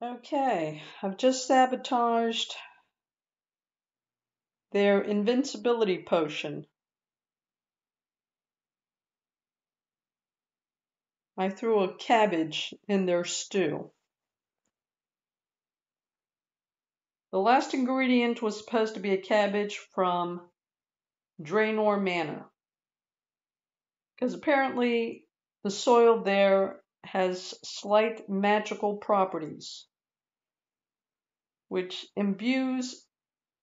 Okay, I've just sabotaged their invincibility potion. I threw a cabbage in their stew. The last ingredient was supposed to be a cabbage from Draenor Manor, because apparently the soil there has slight magical properties, which imbues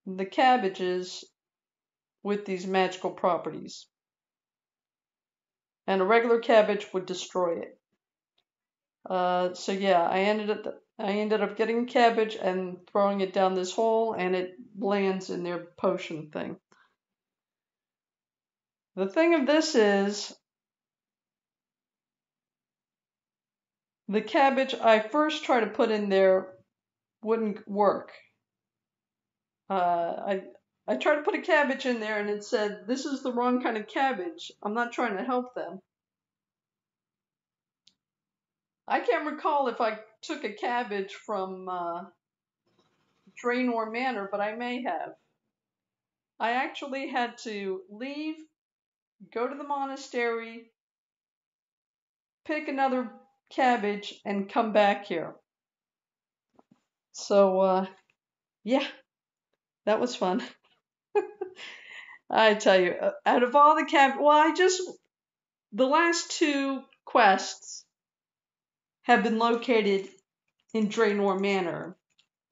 the cabbages with these magical properties. And a regular cabbage would destroy it. So yeah, I ended up getting cabbage and throwing it down this hole, and it lands in their potion thing. The thing of this is, the cabbage I first tried to put in there wouldn't work. I tried to put a cabbage in there, and it said, "This is the wrong kind of cabbage. I'm not trying to help them." I can't recall if I took a cabbage from Draenor Manor, but I may have. I actually had to leave, go to the monastery, pick another cabbage, and come back here. So, yeah, that was fun. I tell you, out of all the the last two quests have been located in Draenor Manor.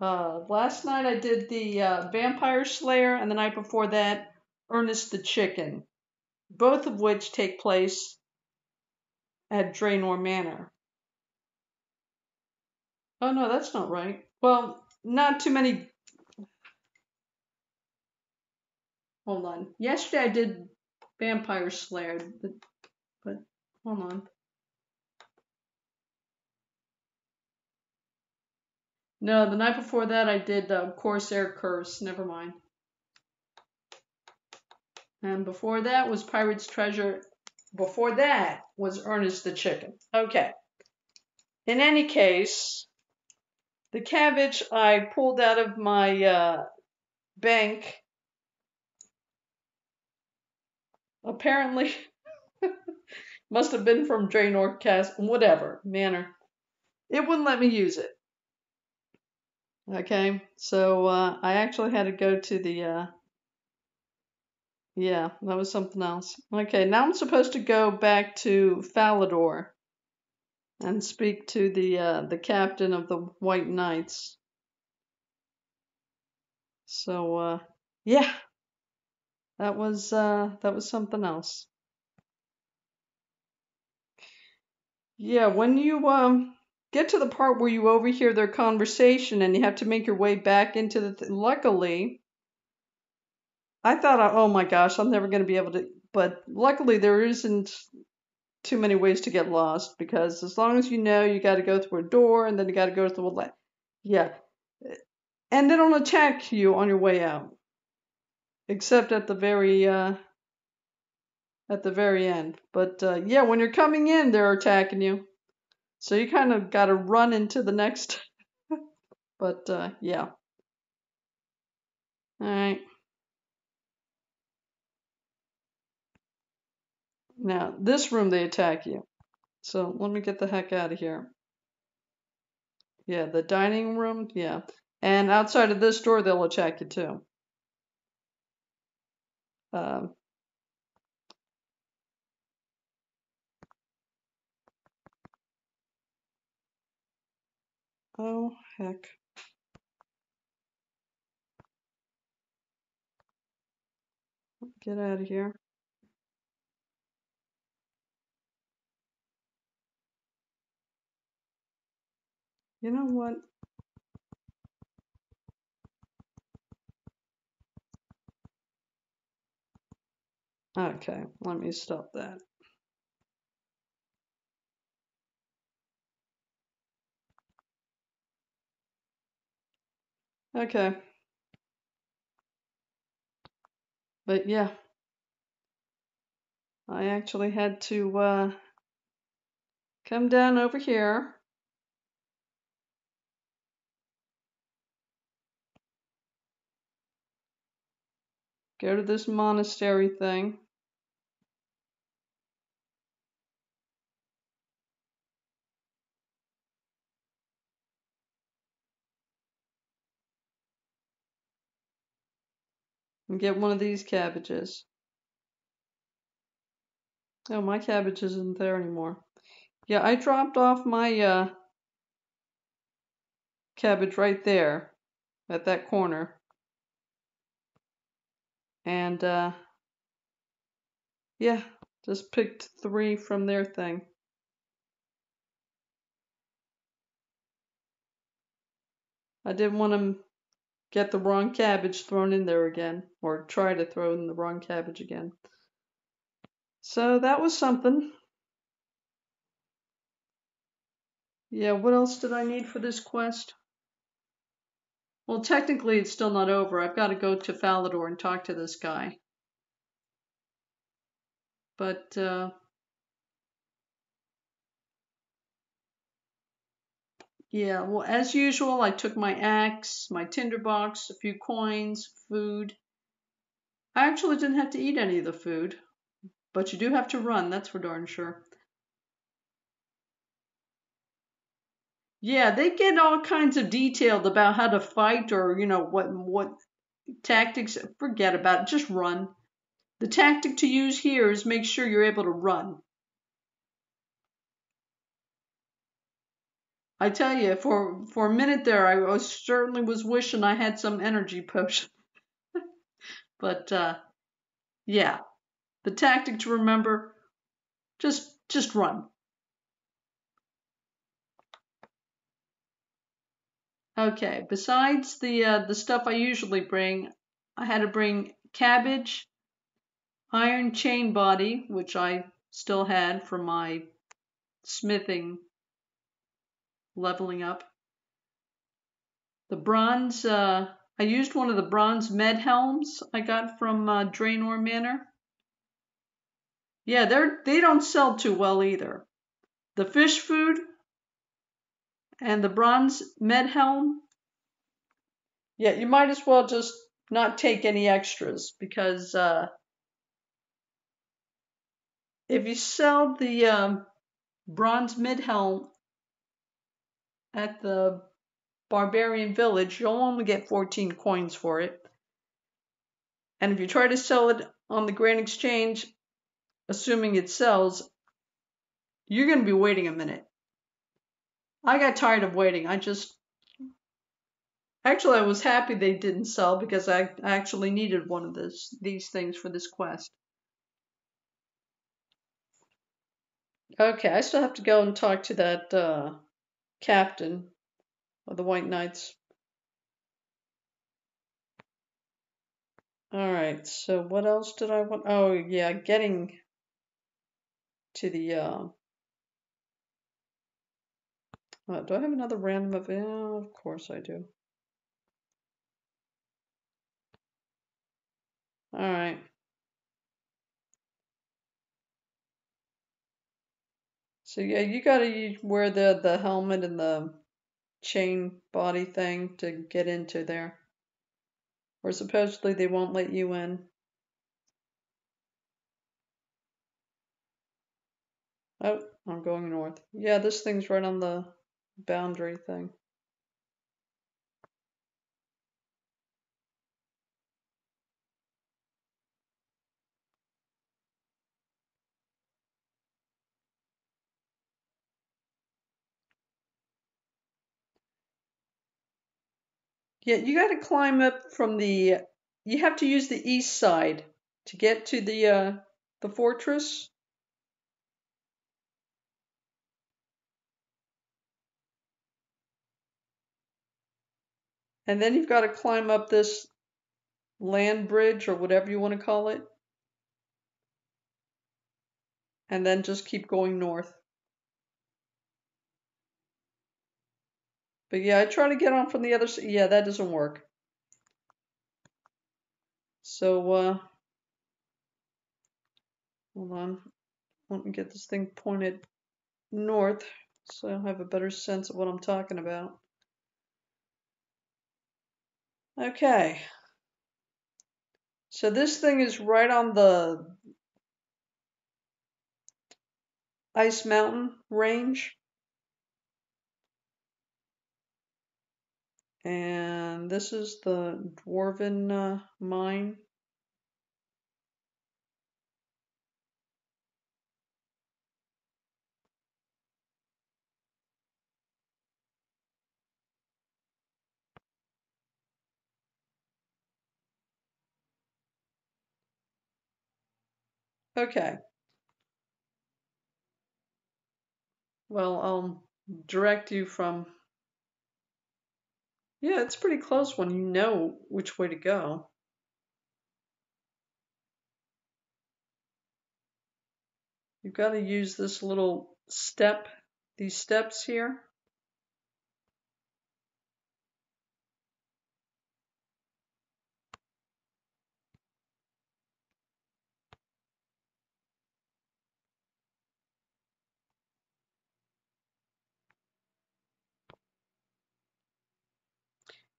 Last night I did the Vampire Slayer, and the night before that, Ernest the Chicken, both of which take place at Draenor Manor. Oh no, that's not right. Well, not too many. Hold on. Yesterday I did Vampire Slayer, but hold on. No, the night before that I did Corsair Curse. Never mind. And before that was Pirate's Treasure. Before that was Ernest the Chicken. Okay. In any case, the cabbage I pulled out of my bank apparently must have been from Draenor Castle, whatever, Manor. It wouldn't let me use it. Okay, so I actually had to go to the, yeah, that was something else. Okay, now I'm supposed to go back to Falador and speak to the captain of the White Knights. So, yeah, that was something else. Yeah, when you get to the part where you overhear their conversation and you have to make your way back into luckily, I thought, oh my gosh, I'm never going to be able to, but luckily there isn't too many ways to get lost, because as long as you know you got to go through a door and then you got to go through a yeah, and they don't attack you on your way out, except at the very end. But yeah, when you're coming in, they're attacking you, so you kind of got to run into the next. But yeah, all right. Now this room they attack you, so let me get the heck out of here. Yeah, the dining room, yeah. And outside of this door, they'll attack you too. Um, oh, heck. Get out of here. You know what? Okay, let me stop that. Okay. But yeah, I actually had to come down over here Go to this monastery thing. And get one of these cabbages. Oh, my cabbage isn't there anymore. Yeah, I dropped off my cabbage right there at that corner. And yeah, just picked 3 from their thing. I didn't want to get the wrong cabbage thrown in there again, or try to throw in the wrong cabbage again. So that was something. Yeah, what else did I need for this quest? Well, technically it's still not over. I've got to go to Falador and talk to this guy. But yeah, well, as usual, I took my axe, my tinderbox, a few coins, food. I actually didn't have to eat any of the food, but you do have to run, that's for darn sure. Yeah, they get all kinds of detailed about how to fight, or what tactics. Forget about it, just run. The tactic to use here is make sure you're able to run. I tell you, for a minute there, I certainly was wishing I had some energy potion. But yeah, the tactic to remember: just run. Okay. Besides the stuff I usually bring, I had to bring cabbage, iron chain body, which I still had from my smithing leveling up. The bronze, I used one of the bronze med helms I got from Draenor Manor. Yeah, they don't sell too well either. The fish food and the bronze med helm. Yeah, you might as well just not take any extras, because if you sell the bronze mid helm at the barbarian village, you'll only get 14 coins for it. And if you try to sell it on the Grand Exchange, assuming it sells, you're going to be waiting a minute. I got tired of waiting. Actually, I was happy they didn't sell, because I actually needed one of these things for this quest. Okay, I still have to go and talk to that captain of the White Knights. All right, so what else did I want? Oh, yeah, getting to the do I have another random event? Oh, of course I do. All right. So yeah, you gotta wear the helmet and the chain body thing to get into there. Or supposedly they won't let you in. Oh, I'm going north. Yeah, this thing's right on the boundary thing. Yeah, you gotta climb up from the. You have to use the east side to get to the fortress. And then you've got to climb up this land bridge, or whatever you want to call it. And then just keep going north. But yeah, I try to get on from the other side. Yeah, that doesn't work. So, hold on. Let me get this thing pointed north so I have a better sense of what I'm talking about. Okay. So this thing is right on the Ice Mountain range. And this is the Dwarven mine. Okay. Well, I'll direct you from. Yeah, it's pretty close when you know which way to go. You've got to use this little step, these steps here.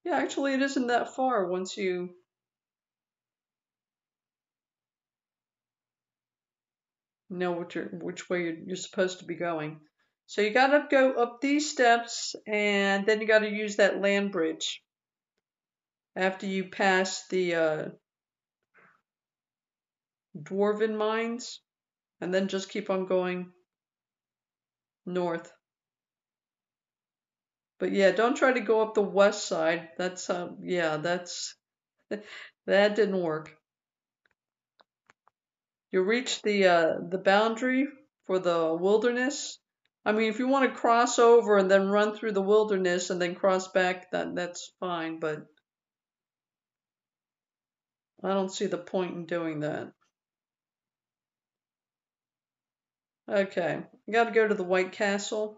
Yeah, actually, it isn't that far once you know which way you're supposed to be going. So you got to go up these steps, and then you got to use that land bridge after you pass the Dwarven mines, and then just keep on going north. But yeah, don't try to go up the west side. That's yeah, that's that didn't work. You reach the boundary for the wilderness. I mean, if you want to cross over and then run through the wilderness and then cross back, that's fine, but I don't see the point in doing that. Okay, you got to go to the White Castle,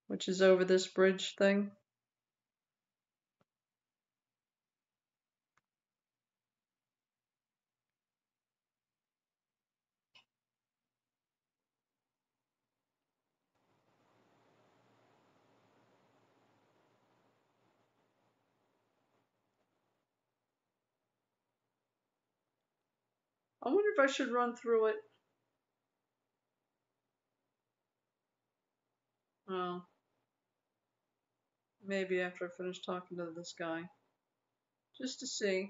which is over this bridge thing. I wonder if I should run through it. Oh, maybe after I finish talking to this guy, just to see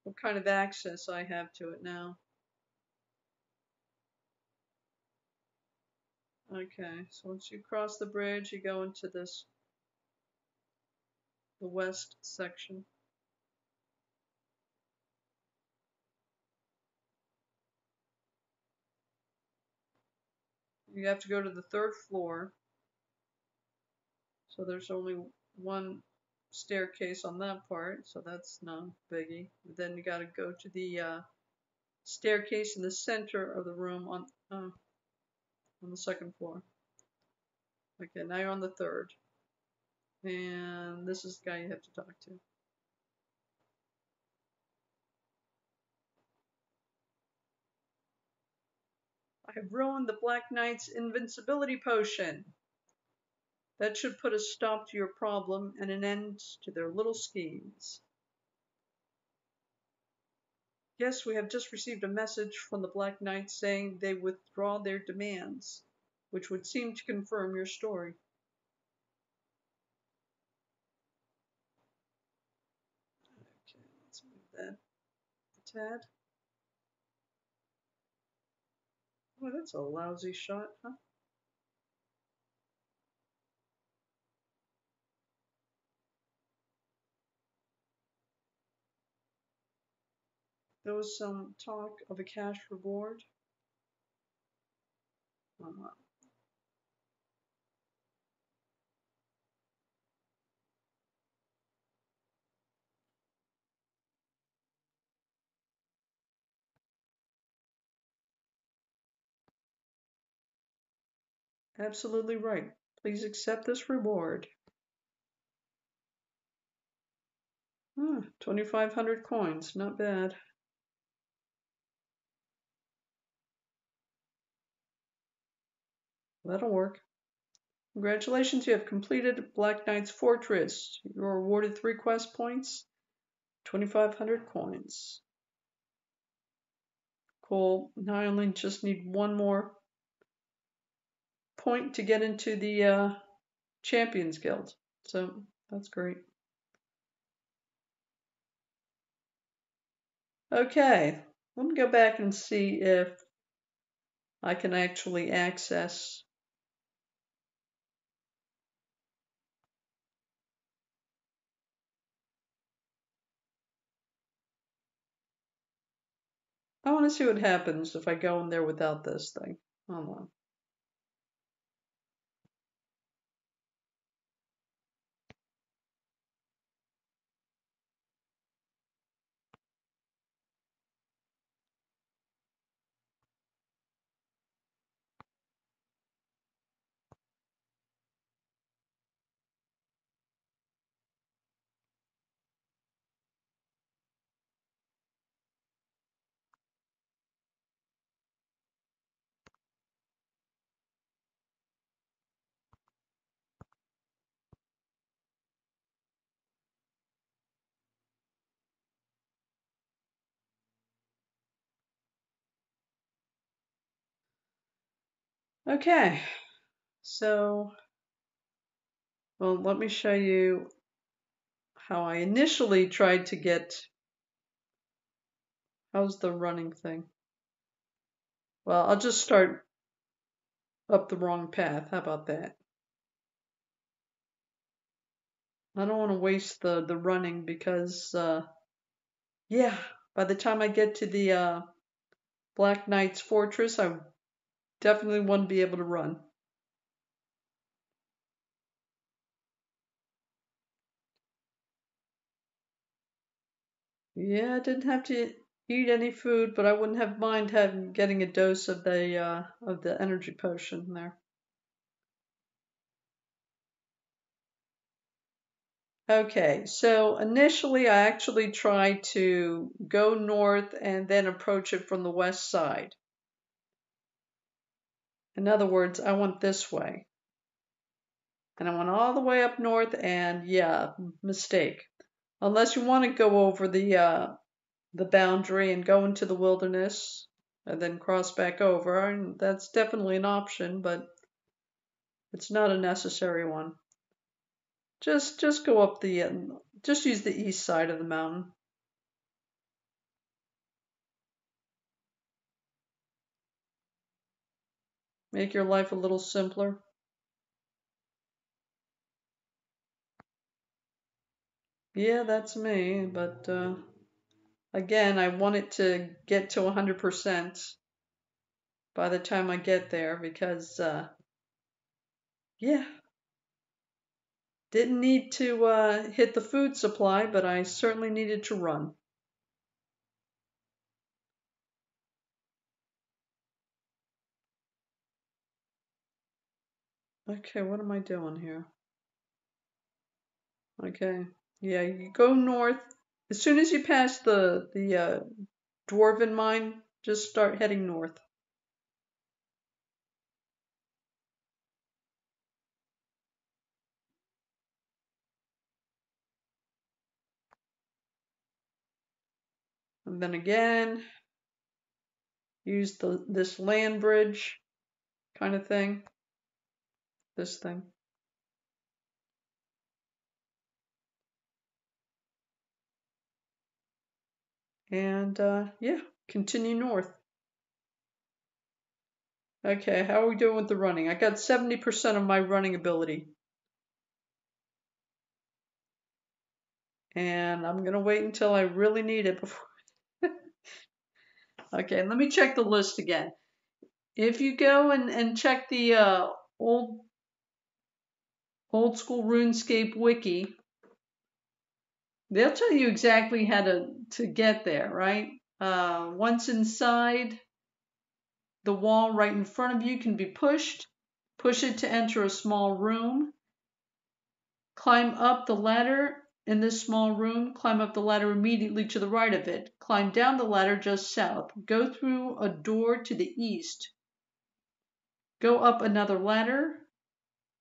what kind of access I have to it now. Okay, so once you cross the bridge, you go into the west section. You have to go to the third floor, so there's only one staircase on that part, so that's no biggie. But then you got to go to the staircase in the center of the room on the second floor. Okay, now you're on the third, and this is the guy you have to talk to. I have ruined the Black Knight's invincibility potion. That should put a stop to your problem and an end to their little schemes. Yes, we have just received a message from the Black Knights saying they withdraw their demands, which would seem to confirm your story. Okay, let's move that a tad. Oh, that's a lousy shot, huh? There was some talk of a cash reward. Uh, Absolutely right. Please accept this reward. 2,500 coins, not bad. That'll work. Congratulations, you have completed Black Knight's Fortress. You're awarded 3 quest points. 2,500 coins. Cool. Now I only just need one more point to get into the Champions Guild. So that's great. Okay, let me go back and see if I can actually access. I want to see what happens if I go in there without this thing. Hold on. Okay, so, well, let me show you how I initially tried to get. How's the running thing? Well, I'll just start up the wrong path. How about that? I don't want to waste the running because, yeah, by the time I get to the Black Knight's Fortress, I definitely want to be able to run. Yeah, I didn't have to eat any food, but I wouldn't have mind getting a dose of the energy potion there. Okay, so initially I actually tried to go north and then approach it from the west side. In other words, I went this way. And I went all the way up north and yeah, mistake. Unless you want to go over the boundary and go into the wilderness and then cross back over, and that's definitely an option, but it's not a necessary one. Just go up just use the east side of the mountain. Make your life a little simpler. Yeah, that's me, but again, I want it to get to 100% by the time I get there because, yeah, didn't need to hit the food supply, but I certainly needed to run. Okay, what am I doing here? Okay, yeah, you go north. As soon as you pass the dwarven mine, just start heading north. And then again, use this land bridge kind of thing. This thing. And yeah, continue north. Okay, how are we doing with the running? I got 70% of my running ability. And I'm going to wait until I really need it before. Okay, let me check the list again. If you go and check the old school RuneScape wiki, they'll tell you exactly how to get there, right? Once inside, the wall right in front of you can be pushed. Push it to enter a small room. Climb up the ladder in this small room. Climb up the ladder immediately to the right of it. Climb down the ladder just south. Go through a door to the east. Go up another ladder.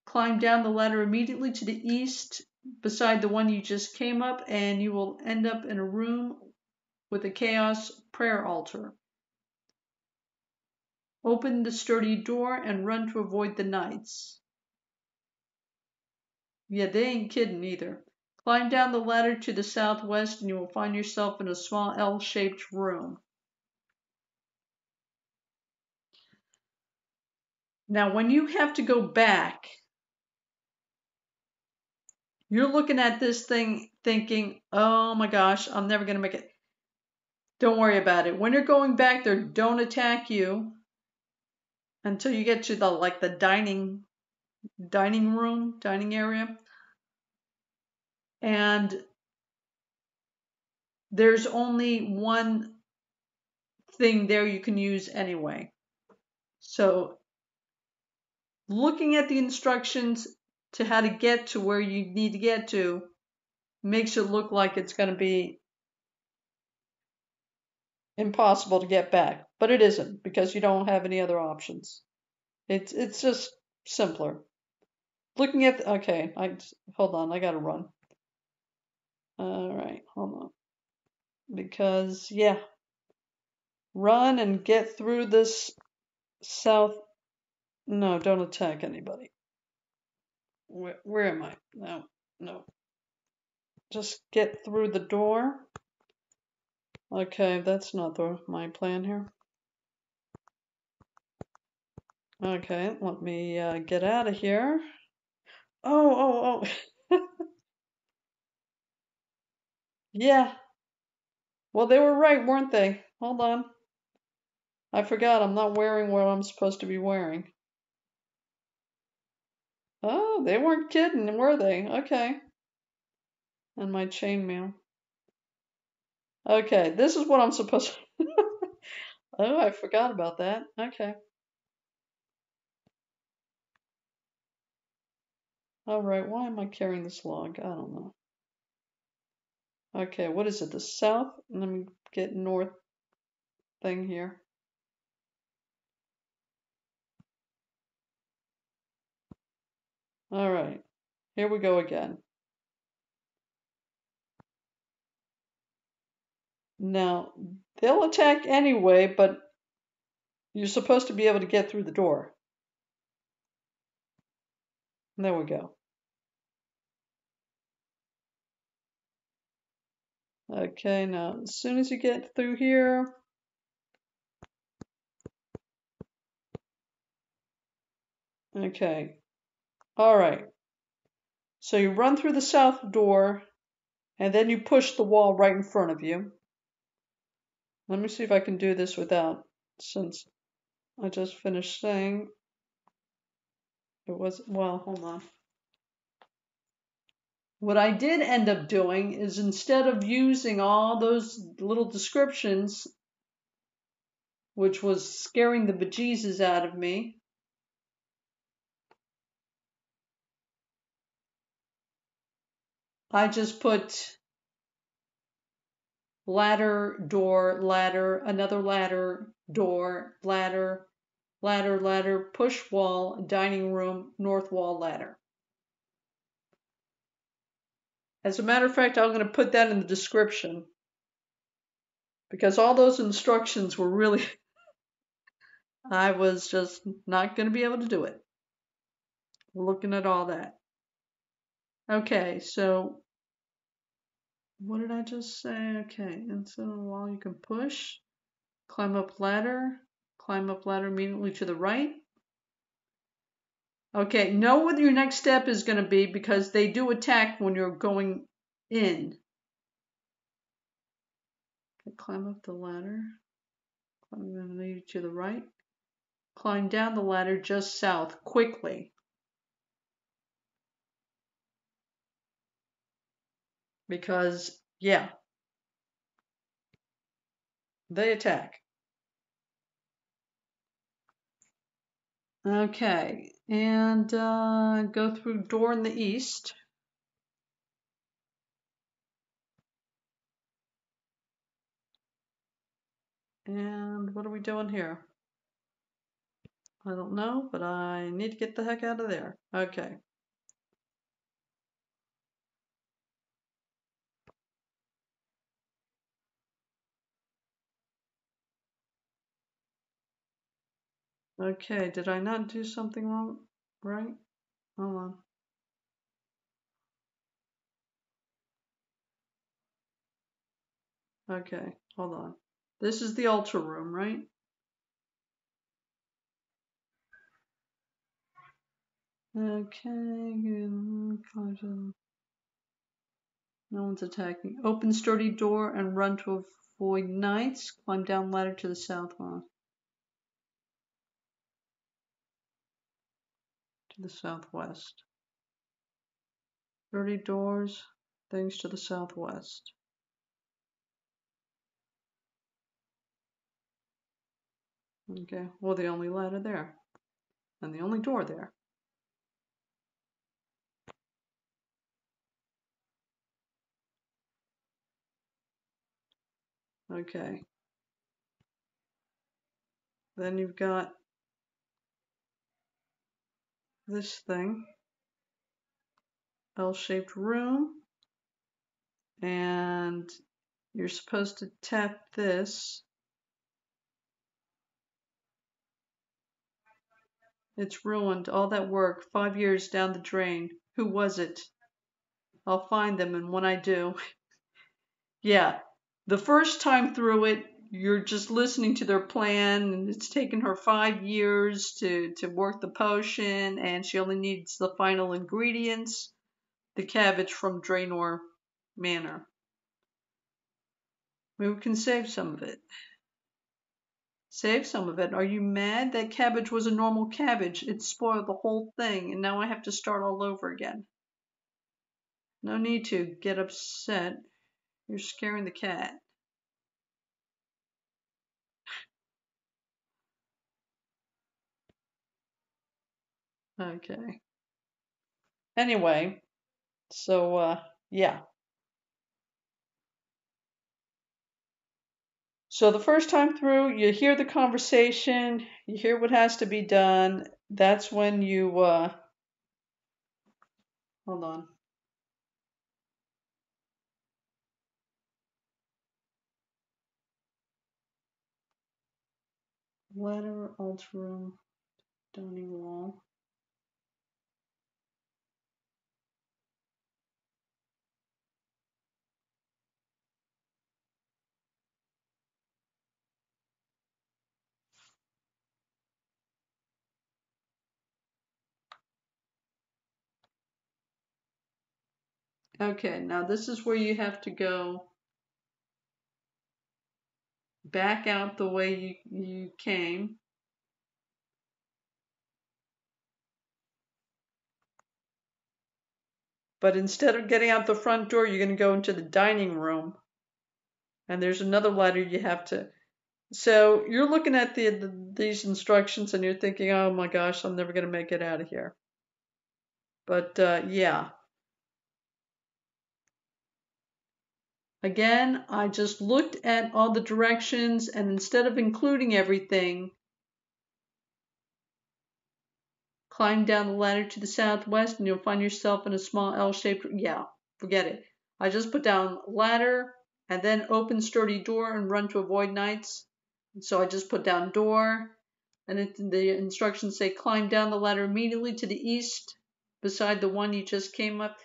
Climb down the ladder immediately to the east beside the one you just came up, and you will end up in a room with a chaos prayer altar. Open the sturdy door and run to avoid the knights. Yeah, they ain't kidding either. Climb down the ladder to the southwest and you will find yourself in a small L-shaped room. Now, when you have to go back, you're looking at this thing thinking, oh my gosh, I'm never going to make it. Don't worry about it. When you're going back there, don't attack you until you get to the dining area. And there's only one thing there you can use anyway. So looking at the instructions to how to get to where you need to get to makes it look like it's going to be impossible to get back, but it isn't because you don't have any other options. It's just simpler. Looking at okay, hold on, I gotta run. All right, hold on, because yeah, run and get through this south. No, don't attack anybody. Where am I? No, just get through the door. Okay, that's not my plan here. Okay, let me get out of here. Oh. Yeah. Well, they were right, weren't they? Hold on. I forgot I'm not wearing what I'm supposed to be wearing. Oh, they weren't kidding, were they? Okay. And my chainmail. Okay, this is what I'm supposed to... Oh, I forgot about that. Okay. All right, why am I carrying this log? I don't know. Okay, what is it? The south? Let me get north thing here. All right, here we go again. Now, they'll attack anyway, but you're supposed to be able to get through the door. There we go. Okay, now as soon as you get through here, okay, all right. So you run through the south door, and then you push the wall right in front of you. Let me see if I can do this without, since I just finished saying it was, well, hold on. What I did end up doing is instead of using all those little descriptions, which was scaring the bejesus out of me, I just put ladder, door, ladder, another ladder, door, ladder, ladder, push wall, dining room, north wall, ladder. As a matter of fact, I'm going to put that in the description because all those instructions were really, I was just not going to be able to do it. Looking at all that. Okay, so what did I just say? Okay, and so while you can push, climb up ladder immediately to the right. Okay, know what your next step is going to be because they do attack when you're going in. Okay, climb up the ladder. Climb immediately to the right. Climb down the ladder just south quickly. Because, yeah, they attack. Okay, and go through door in the east. And what are we doing here? I don't know, but I need to get the heck out of there. Okay. Okay, did I not do something wrong? Right? Hold on. Okay, hold on. This is the ultra room, right? Okay, no one's attacking. Open sturdy door and run to avoid knights. Climb down ladder to the southwest. To the southwest. Sturdy doors, things to the southwest. Okay, well, the only ladder there. And the only door there. Okay. Then you've got this thing. L-shaped room. And you're supposed to tap this. It's ruined. All that work. 5 years down the drain. Who was it? I'll find them, and when I do. Yeah. The first time through it, you're just listening to their plan, and it's taken her 5 years to work the potion, and she only needs the final ingredients, the cabbage from Draenor Manor. Maybe we can save some of it. Save some of it. Are you mad? That cabbage was a normal cabbage. It spoiled the whole thing, and now I have to start all over again. No need to get upset. You're scaring the cat. Okay. Anyway, so yeah. So the first time through, you hear the conversation, you hear what has to be done. That's when you hold on. Ladder, altar room, dining wall. Okay, now this is where you have to go back out the way you came. But instead of getting out the front door, you're going to go into the dining room. And there's another ladder you have to. So you're looking at these instructions and you're thinking, oh my gosh, I'm never going to make it out of here. But yeah. Again, I just looked at all the directions, and instead of including everything, climb down the ladder to the southwest and you'll find yourself in a small L-shaped, yeah, forget it. I just put down ladder and then open sturdy door and run to avoid knights. So I just put down door, and the instructions say climb down the ladder immediately to the east beside the one you just came up.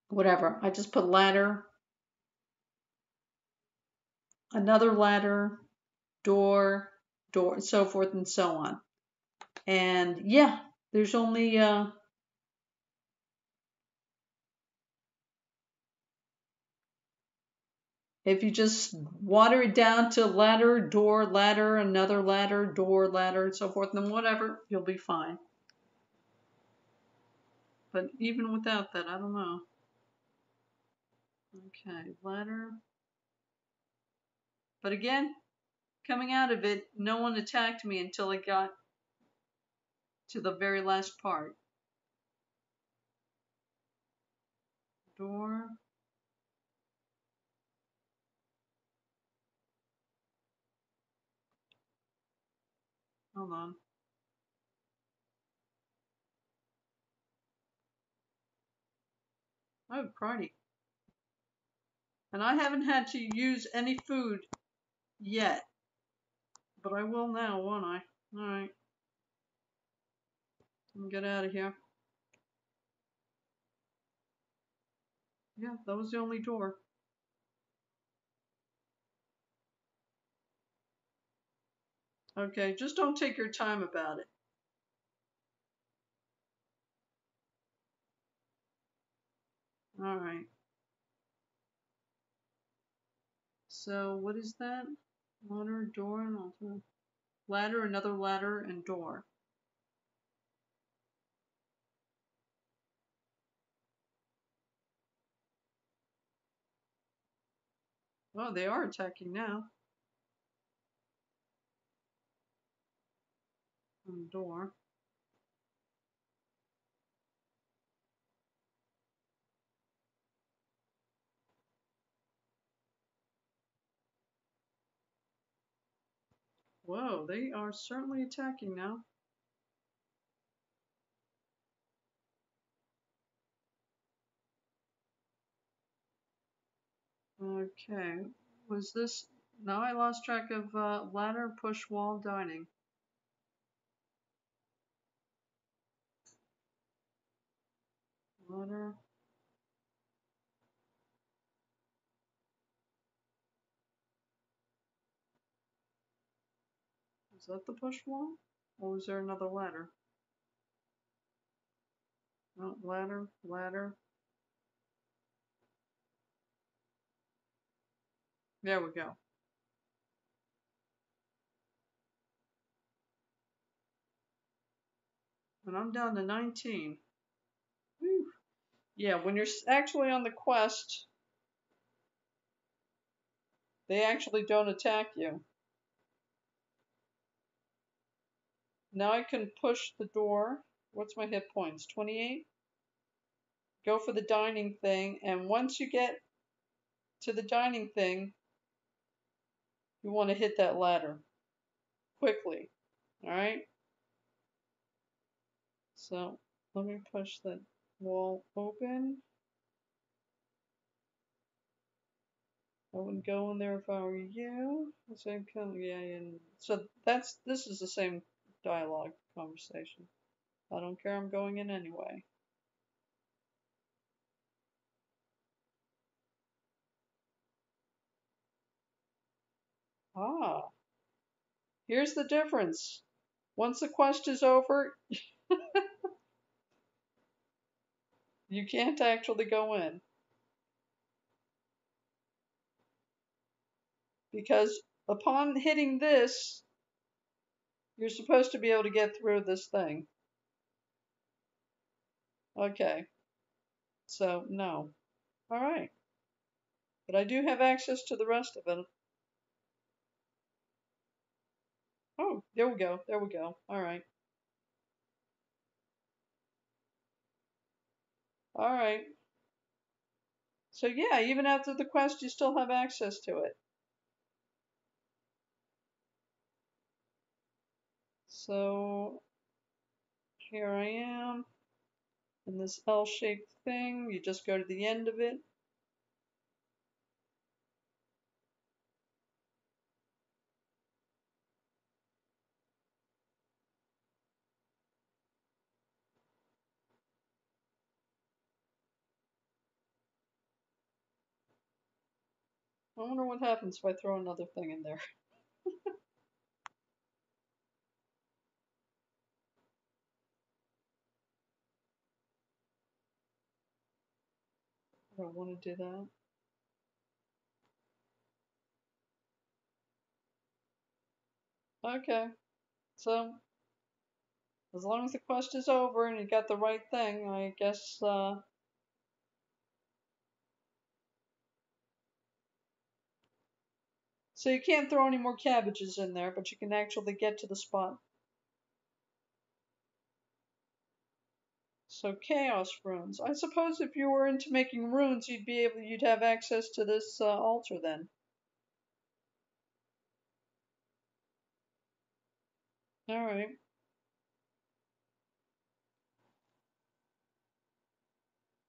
Whatever. I just put ladder, another ladder, door, door, and so forth and so on. And yeah, there's only if you just water it down to ladder, door, ladder, another ladder, door, ladder, and so forth, and whatever, you'll be fine. But even without that, I don't know. Okay, ladder. But again, coming out of it, no one attacked me until I got to the very last part. Door. Hold on. Oh, cruddy. And I haven't had to use any food yet. But I will now, won't I? Alright. Get out of here. Yeah, that was the only door. Okay, just don't take your time about it. Alright. So, what is that? Ladder, door, and also ladder, another ladder, and door. Oh, they are attacking now. And door. Whoa, they are certainly attacking now. Okay, was this... Now I lost track of ladder, push, wall, dining. Ladder. Is that the push wall? Or was there another ladder? No, ladder, ladder. There we go. And I'm down to 19. Whew. Yeah, when you're actually on the quest, they actually don't attack you. Now I can push the door. What's my hit points? 28? Go for the dining thing, and once you get to the dining thing, you want to hit that ladder quickly. Alright? So, let me push that wall open. I wouldn't go in there if I were you. The same kind, yeah, and so this is the same dialogue conversation. I don't care, I'm going in anyway. Ah, here's the difference. Once the quest is over, you can't actually go in. Because upon hitting this, you're supposed to be able to get through this thing. Okay. So, no. Alright. But I do have access to the rest of it. Oh, there we go. There we go. Alright. Alright. So yeah, even after the quest, you still have access to it. So here I am in this L-shaped thing. You just go to the end of it. I wonder what happens if I throw another thing in there. I don't want to do that. Okay. So, as long as the quest is over and you got the right thing, I guess, so you can't throw any more cabbages in there, but you can actually get to the spot. So chaos runes. I suppose if you were into making runes, you'd have access to this altar then. All right.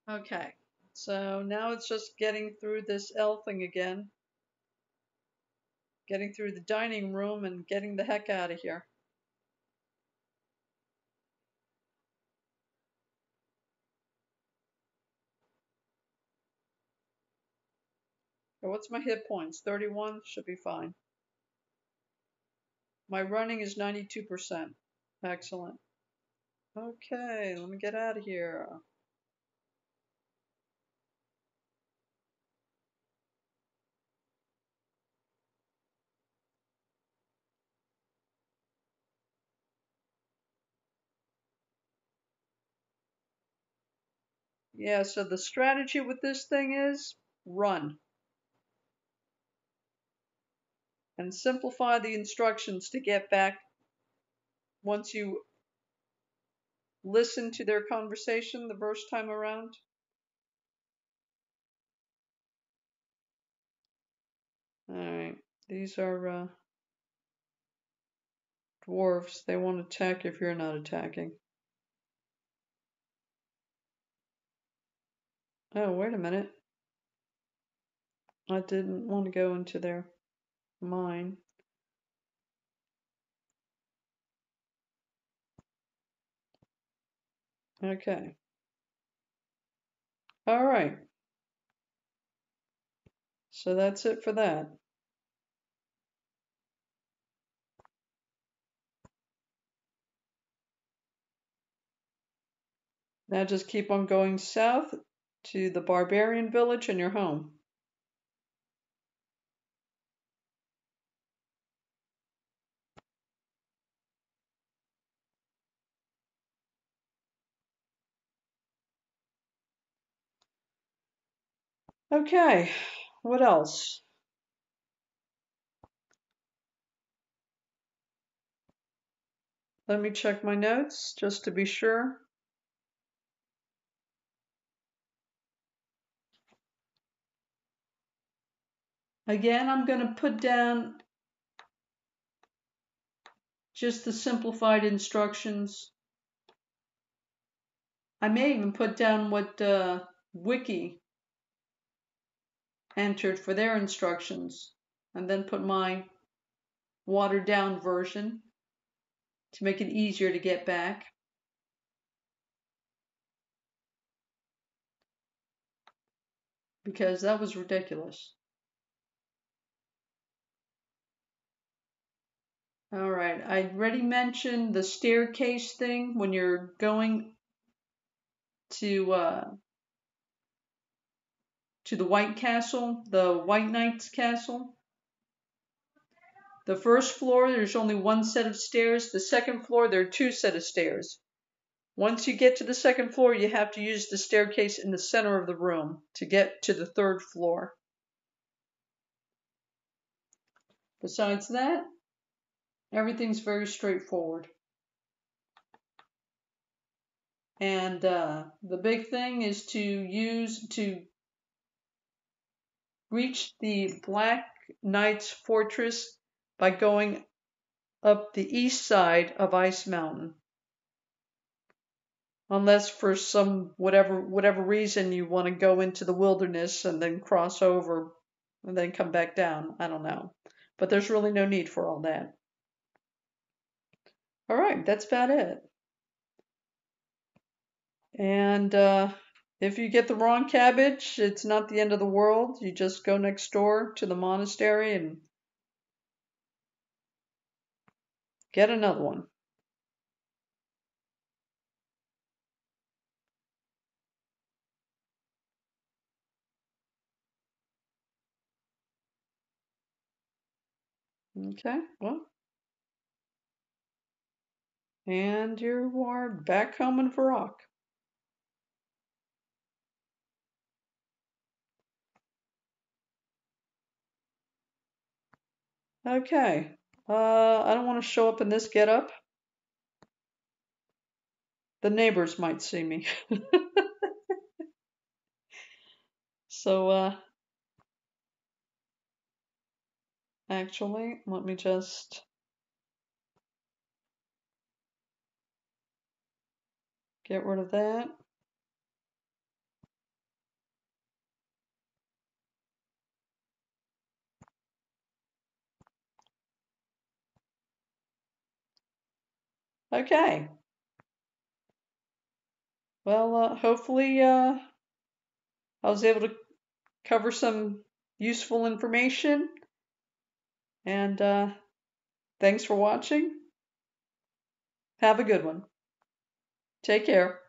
Okay. So now it's just getting through this L thing again. Getting through the dining room and getting the heck out of here. What's my hit points? 31 should be fine. My running is 92%. Excellent. Okay, let me get out of here. Yeah, so the strategy with this thing is run and simplify the instructions to get back once you listen to their conversation the first time around. All right, these are dwarves. They won't attack if you're not attacking. Oh, wait a minute. I didn't want to go into their mine. Okay. All right. So that's it for that. Now just keep on going south to the barbarian village and you're home. Okay, what else? Let me check my notes just to be sure. Again, I'm going to put down just the simplified instructions. I may even put down what Wiki entered for their instructions and then put my watered down version to make it easier to get back. Because that was ridiculous. All right, I already mentioned the staircase thing when you're going to the White Castle, the White Knight's Castle. The first floor, there's only one set of stairs. The second floor, there are two sets of stairs. Once you get to the second floor, you have to use the staircase in the center of the room to get to the third floor. Besides that, everything's very straightforward. And the big thing is to reach the Black Knight's fortress by going up the east side of Ice Mountain. Unless for some whatever reason you want to go into the wilderness and then cross over and then come back down. I don't know. But there's really no need for all that. All right, that's about it. And if you get the wrong cabbage, it's not the end of the world. You just go next door to the monastery and get another one. Okay, well. And you are back home in Varrock. Okay. I don't want to show up in this getup. The neighbors might see me. So, actually, let me just get rid of that. Okay. Well, hopefully, I was able to cover some useful information. And thanks for watching. Have a good one. Take care.